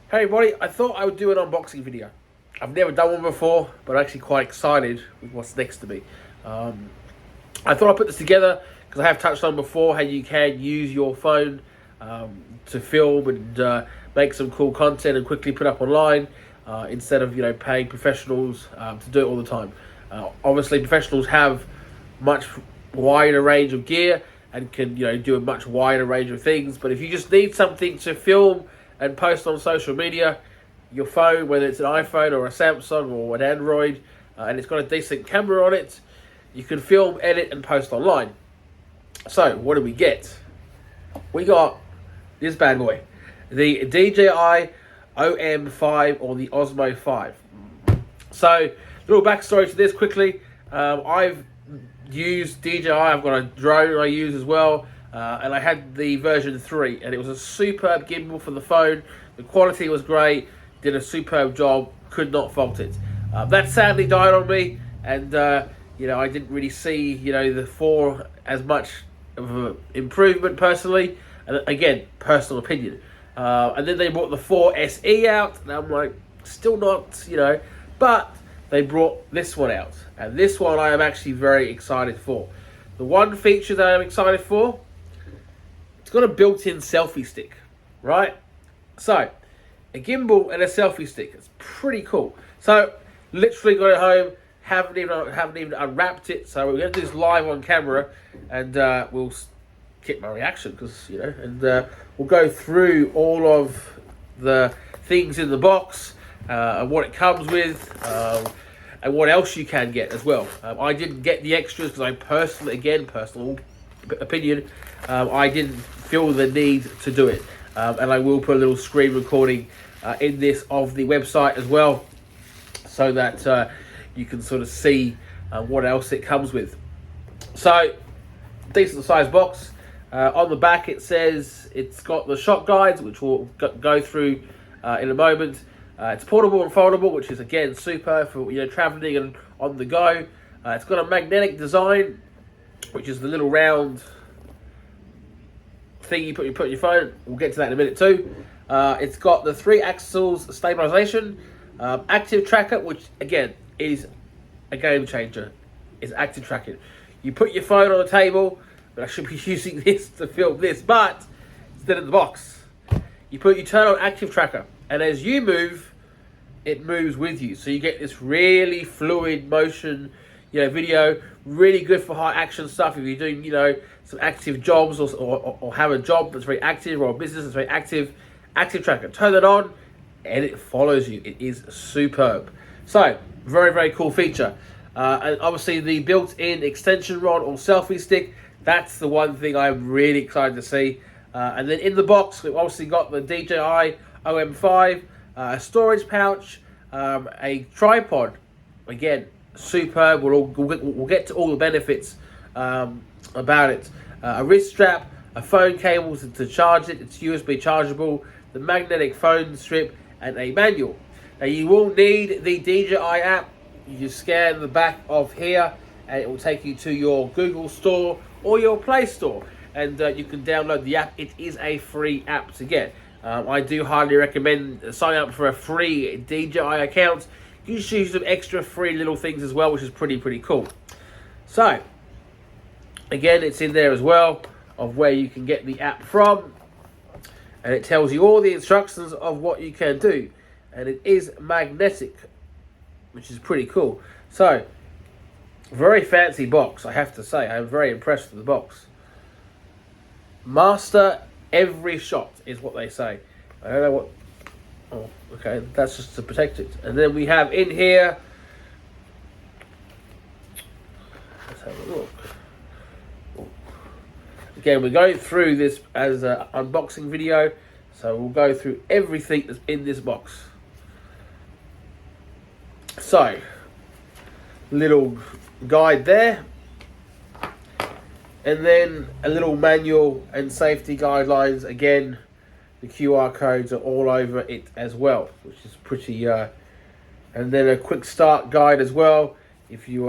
Hey everybody, I thought I would do an unboxing video. I've never done one before, but I'm actually quite excited with what's next to me. I thought I'd put this together because I have touched on before how you can use your phone to film and make some cool content and quickly put up online instead of paying professionals to do it all the time. Obviously, professionals have much wider range of gear and can do a much wider range of things. But if you just need something to film and post on social media, your phone, whether it's an iPhone or a Samsung or an Android, and it's got a decent camera on it, you can film, edit, and post online. So, what do we get? We got this bad boy, the DJI OM 5 or the Osmo 5. So, little backstory to this quickly. I've used DJI, I've got a drone I use as well. And I had the version 3, and it was a superb gimbal for the phone. The quality was great, did a superb job, could not fault it. That sadly died on me, and I didn't really see the 4 as much of an improvement personally. And again, personal opinion. And then they brought the 4 SE out, and I'm like, still not, but they brought this one out, and this one I am actually very excited for. The one feature that I'm excited for, it's got a built-in selfie stick, right? So, a gimbal and a selfie stick. It's pretty cool. So, literally got it home, haven't even unwrapped it. So we're going to do this live on camera, and we'll get my reaction because we'll go through all of the things in the box and what it comes with. And what else you can get as well. I didn't get the extras because I personal opinion, I didn't feel the need to do it. And I will put a little screen recording in this of the website as well, so that you can sort of see what else it comes with. So, decent sized box. On the back it says it's got the shot guides, which we'll go through in a moment. It's portable and foldable, which is again super for traveling and on the go. It's got a magnetic design, which is the little round thing you put in your phone. We'll get to that in a minute too. It's got the 3 axles stabilization, active tracker, which again is a game changer. It's active tracking. You put your phone on the table, but I should be using this to film this, but instead of the box, you turn on active tracker. And as you move, it moves with you. So you get this really fluid motion, video. Really good for high action stuff. If you're doing, some active jobs or have a job that's very active or a business that's very active, active tracker. Turn it on and it follows you. It is superb. So, very, very cool feature. And obviously the built-in extension rod or selfie stick, that's the one thing I'm really excited to see. And then in the box, we've obviously got the DJI OM5, a storage pouch, a tripod, again, superb. We'll get to all the benefits about it. A wrist strap, a phone cable to charge it, it's USB chargeable, the magnetic phone strip, and a manual. Now you will need the DJI app. You just scan the back of here, and it will take you to your Google Store or your Play Store, and you can download the app. It is a free app to get. I do highly recommend signing up for a free DJI account. You should use some extra free little things as well, which is pretty cool. So, again, it's in there as well of where you can get the app from. And it tells you all the instructions of what you can do. And it is magnetic, which is pretty cool. So, very fancy box, I have to say. I'm very impressed with the box. Master every shot is what they say. I don't know what. Oh, okay, that's just to protect it. And then we have in here. Let's have a look. Oh. Again, we're going through this as an unboxing video, so we'll go through everything that's in this box. So, little guide there. And then a little manual and safety guidelines. Again, the QR codes are all over it as well, which is pretty... and then a quick start guide as well, if you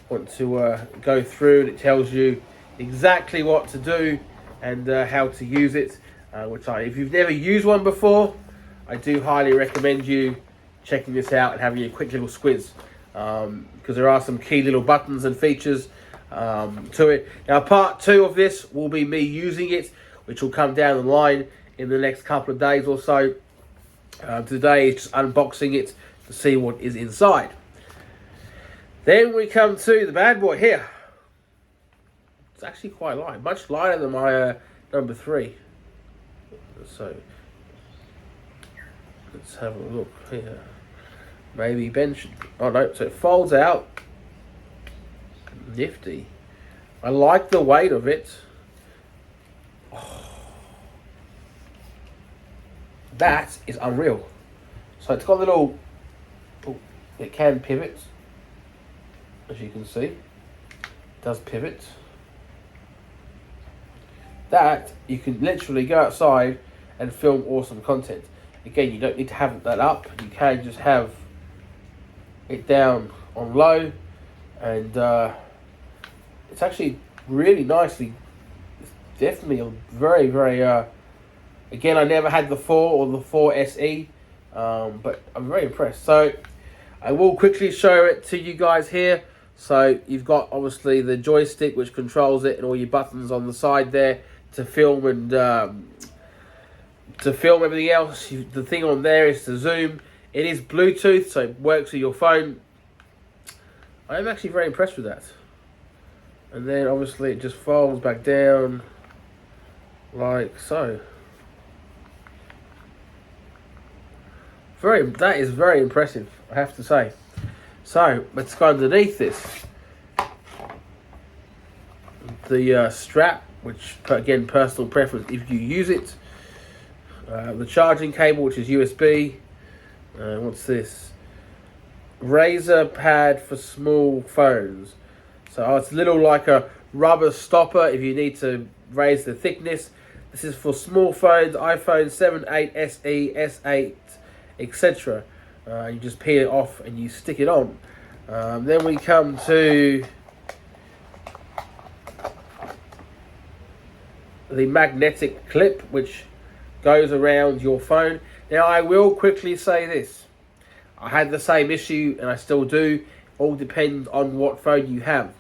want to go through, and it tells you exactly what to do and how to use it. If you've never used one before, I do highly recommend you checking this out and having a quick little squiz, because there are some key little buttons and features to it. Now, part 2 of this will be me using it, which will come down the line in the next couple of days or so. Today is just unboxing it to see what is inside. Then we come to the bad boy here. It's actually quite light, much lighter than my number 3. So let's have a look here. Maybe bench. Oh no, so it folds out. Nifty. I like the weight of it. Oh, that is unreal. So it's got a little. Oh, it can pivot, as you can see. It does pivot. That you can literally go outside and film awesome content. Again, you don't need to have that up. You can just have it down on low, and it's actually really nicely. It's definitely a very, very. Again, I never had the 4 or the 4 SE, but I'm very impressed. So I will quickly show it to you guys here. So you've got obviously the joystick which controls it, and all your buttons on the side there to film and to film everything else. The thing on there is to zoom. It is Bluetooth, so it works with your phone. I'm actually very impressed with that. And then obviously it just folds back down like so. That is very impressive, I have to say. So let's go underneath this. The strap, which again, personal preference if you use it. The charging cable, which is USB. What's this? Razor pad for small phones. So it's a little like a rubber stopper if you need to raise the thickness. This is for small phones, iPhone 7, 8, SE, S8, etc. You just peel it off and you stick it on. Then we come to the magnetic clip, which goes around your phone. Now, I will quickly say this. I had the same issue, and I still do. All depends on what phone you have.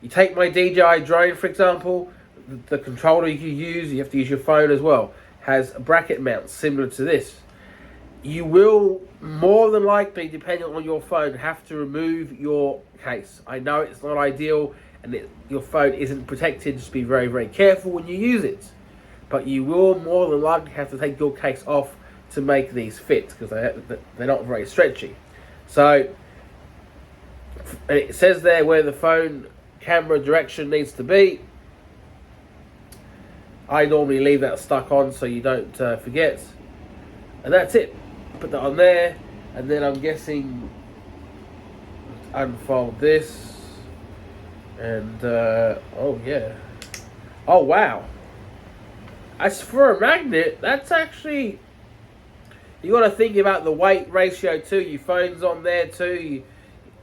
You take my DJI drone, for example. The controller you use, you have to use your phone as well. Has a bracket mount similar to this. You will more than likely, depending on your phone, have to remove your case. I know it's not ideal, and your phone isn't protected. Just be very, very careful when you use it. But you will more than likely have to take your case off to make these fit, because they're not very stretchy. So it says there where the phone camera direction needs to be. I normally leave that stuck on so you don't forget. And that's it. Put that on there, and then I'm guessing unfold this, and oh yeah, oh wow. As for a magnet, that's actually, you got to think about the weight ratio too. Your phone's on there too.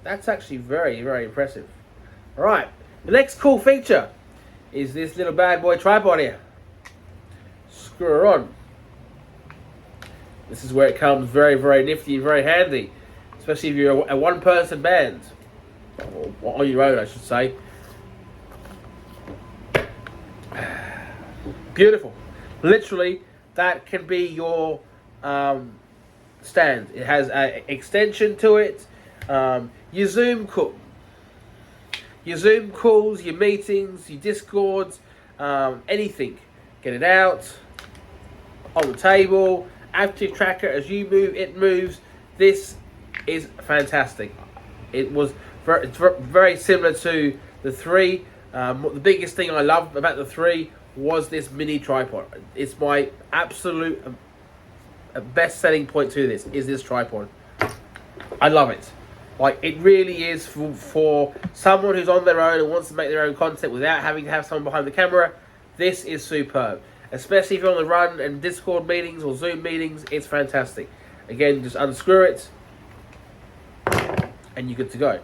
That's actually very, very impressive. All right, the next cool feature is this little bad boy tripod here. Screw her on. This is where it comes very, very nifty and very handy, especially if you're a one-person band, or on your own, I should say. Beautiful. Literally, that can be your stand. It has an extension to it. Your Zoom calls, your meetings, your Discords, anything. Get it out on the table. Active tracker, as you move, it moves. This is fantastic. It's very similar to the 3. The biggest thing I love about the 3 was this mini tripod. It's my absolute best selling point to this, is this tripod. I love it. Like, it really is for someone who's on their own and wants to make their own content without having to have someone behind the camera. This is superb. Especially if you're on the run and Discord meetings or Zoom meetings, it's fantastic. Again, just unscrew it and you're good to go.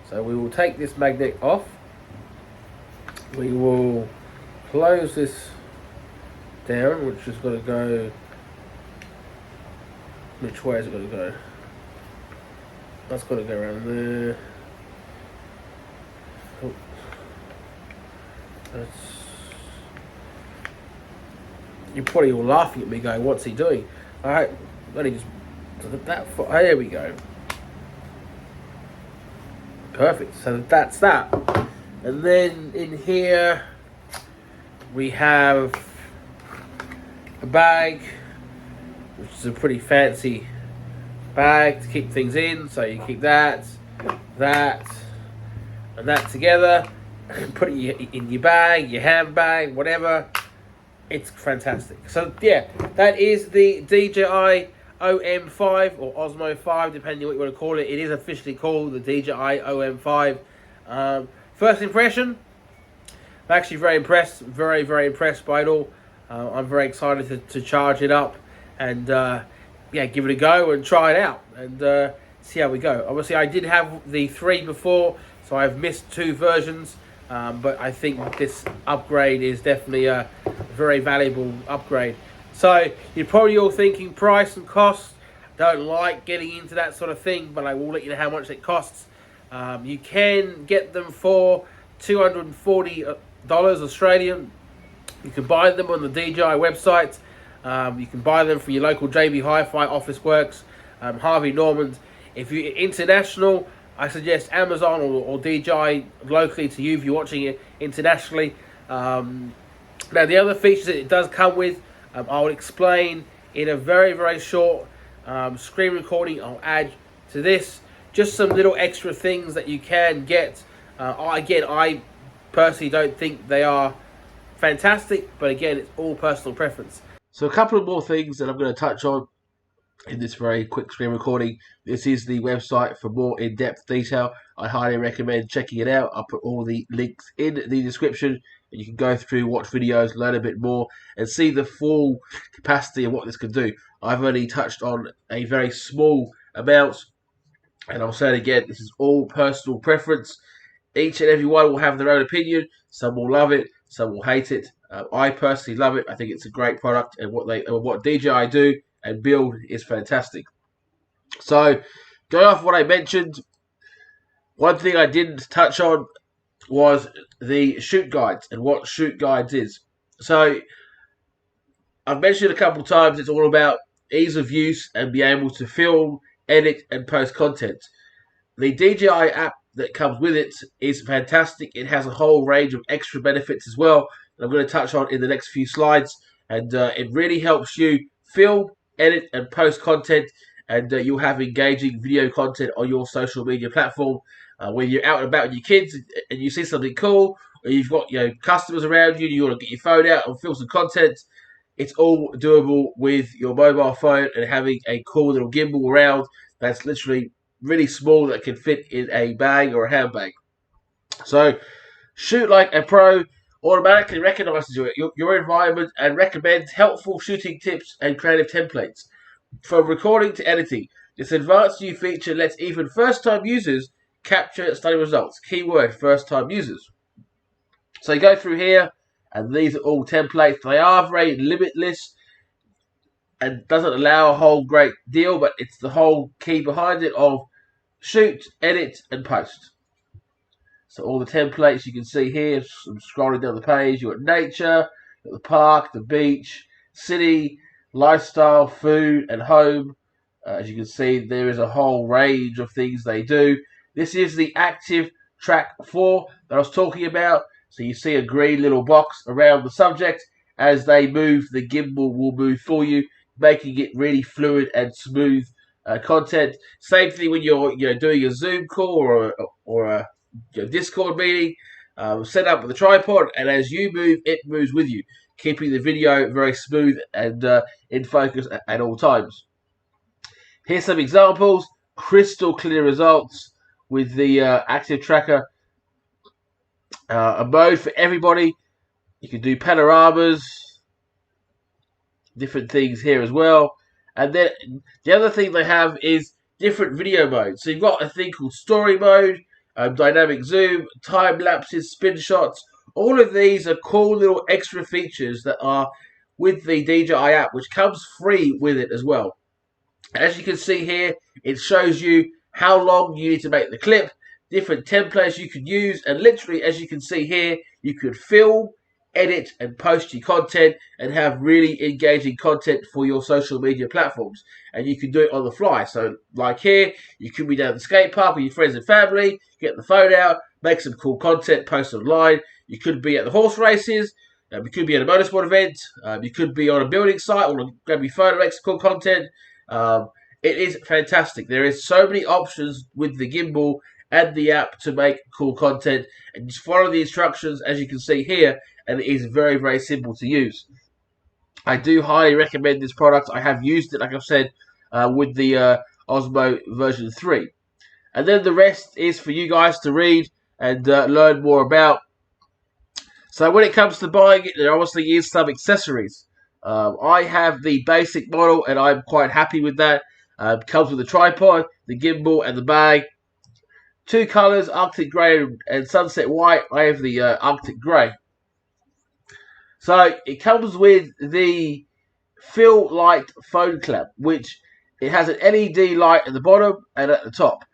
So we will take this magnet off. We will close this down, which is going to go Which way is it going to go? That's got to go around there. Oh. That's... You're probably all laughing at me going, what's he doing? Alright, let me just... That for, there we go. Perfect. So that's that. And then in here we have a bag, which is a pretty fancy bag to keep things in. So you keep that, and that together, and put it in your bag, your handbag, whatever. It's fantastic. So yeah, that is the DJI OM 5 or Osmo 5, depending on what you want to call it. It is officially called the DJI OM 5. First impression, I'm actually very impressed. Very, very impressed by it all. I'm very excited to charge it up and yeah, give it a go and try it out and see how we go. Obviously, I did have the 3 before, so I've missed 2 versions. But I think this upgrade is definitely a very valuable upgrade. So you're probably all thinking price and cost. Don't like getting into that sort of thing, but I will let you know how much it costs. You can get them for $240 Australian. You can buy them on the DJI website. You can buy them from your local JB Hi-Fi, Officeworks, Harvey Norman. If you're international, I suggest Amazon or DJI locally to you if you're watching it internationally. Now, the other features that it does come with, I'll explain in a very, very short screen recording I'll add to this. Just some little extra things that you can get. Again, I personally don't think they are fantastic, but again, it's all personal preference. So a couple of more things that I'm going to touch on in this very quick screen recording. This is the website for more in-depth detail. I highly recommend checking it out. I'll put all the links in the description, and you can go through, watch videos, learn a bit more, and see the full capacity of what this can do. I've only touched on a very small amount, and I'll say it again, this is all personal preference. Each and every one will have their own opinion. Some will love it, some will hate it. I personally love it. I think it's a great product, and what DJI do and build is fantastic. So, going off what I mentioned, one thing I didn't touch on was the shoot guides and what shoot guides is. So, I've mentioned a couple of times it's all about ease of use and be able to film, edit, and post content. The DJI app that comes with it is fantastic. It has a whole range of extra benefits as well that I'm going to touch on in the next few slides. And it really helps you film, edit, and post content, and you'll have engaging video content on your social media platform. When you're out and about with your kids and you see something cool, or you've got customers around you and you want to get your phone out and film some content, it's all doable with your mobile phone and having a cool little gimbal around that's literally really small that can fit in a bag or a handbag. So, Shoot Like a Pro automatically recognizes your environment and recommends helpful shooting tips and creative templates. From recording to editing, this advanced new feature lets even first-time users capture stunning results. Keyword, first-time users. So you go through here, and these are all templates. They are very limitless and doesn't allow a whole great deal, but it's the whole key behind it of shoot, edit, and post. So all the templates you can see here, I'm scrolling down the page, you've got nature, you've got the park, the beach, city, lifestyle, food, and home. As you can see, there is a whole range of things they do. This is the active track 4 that I was talking about. So you see a green little box around the subject. As they move, the gimbal will move for you, making it really fluid and smooth content. Same thing when you're doing a Zoom call or a Discord meeting, set up with a tripod, and as you move, it moves with you, keeping the video very smooth and in focus at all times. Here's some examples. Crystal clear results with the active tracker. A mode for everybody. You can do panoramas, different things here as well. And then the other thing they have is different video modes. So you've got a thing called story mode, dynamic zoom, time lapses, spin shots. All of these are cool little extra features that are with the DJI app, which comes free with it as well. As you can see here, it shows you how long you need to make the clip, different templates you could use, and literally, as you can see here, you could film, edit, and post your content and have really engaging content for your social media platforms. And you can do it on the fly. So, like here, you could be down the skate park with your friends and family, get the phone out, make some cool content, post online. You could be at the horse races. You could be at a motorsport event. You could be on a building site or grab your phone and make some cool content. Um, it is fantastic. There is so many options with the gimbal and the app to make cool content, and just follow the instructions as you can see here, and it is very, very simple to use. I do highly recommend this product. I have used it, like I've said, with the Osmo version 3. And then the rest is for you guys to read and learn more about. So when it comes to buying it, there obviously is some accessories. I have the basic model, and I'm quite happy with that. Comes with a tripod, the gimbal, and the bag. 2 colours, Arctic Grey and Sunset White. I have the Arctic Grey. So it comes with the fill light phone clamp, which it has an LED light at the bottom and at the top.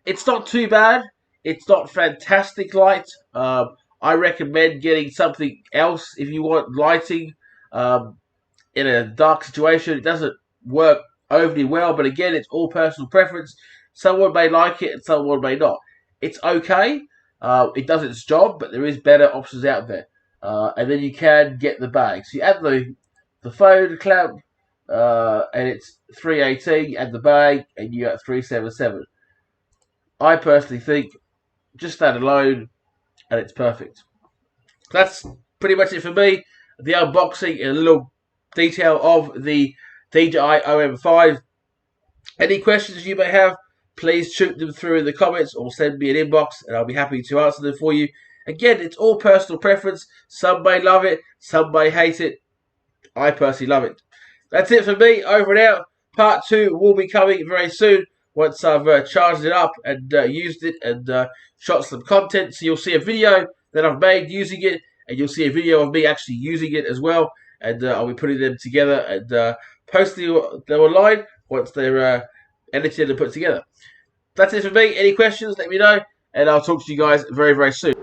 It's not too bad. It's not fantastic light. I recommend getting something else if you want lighting in a dark situation. It doesn't work overly well, but again, it's all personal preference. Someone may like it and someone may not. It's okay. It does its job, but there is better options out there. And then you can get the bag. So you add the phone clamp, and it's $318. You add the bag, and you get $377. I personally think just that alone, and it's perfect. That's pretty much it for me. The unboxing and a little detail of the DJI OM5. Any questions you may have, please shoot them through in the comments or send me an inbox and I'll be happy to answer them for you. Again, it's all personal preference. Some may love it, some may hate it. I personally love it. That's it for me. Over and out. Part 2 will be coming very soon once I've charged it up and used it and shot some content. So you'll see a video that I've made using it, and you'll see a video of me actually using it as well. And I'll be putting them together and posting them online once they're edited and put together. That's it for me. Any questions, let me know, and I'll talk to you guys very, very soon.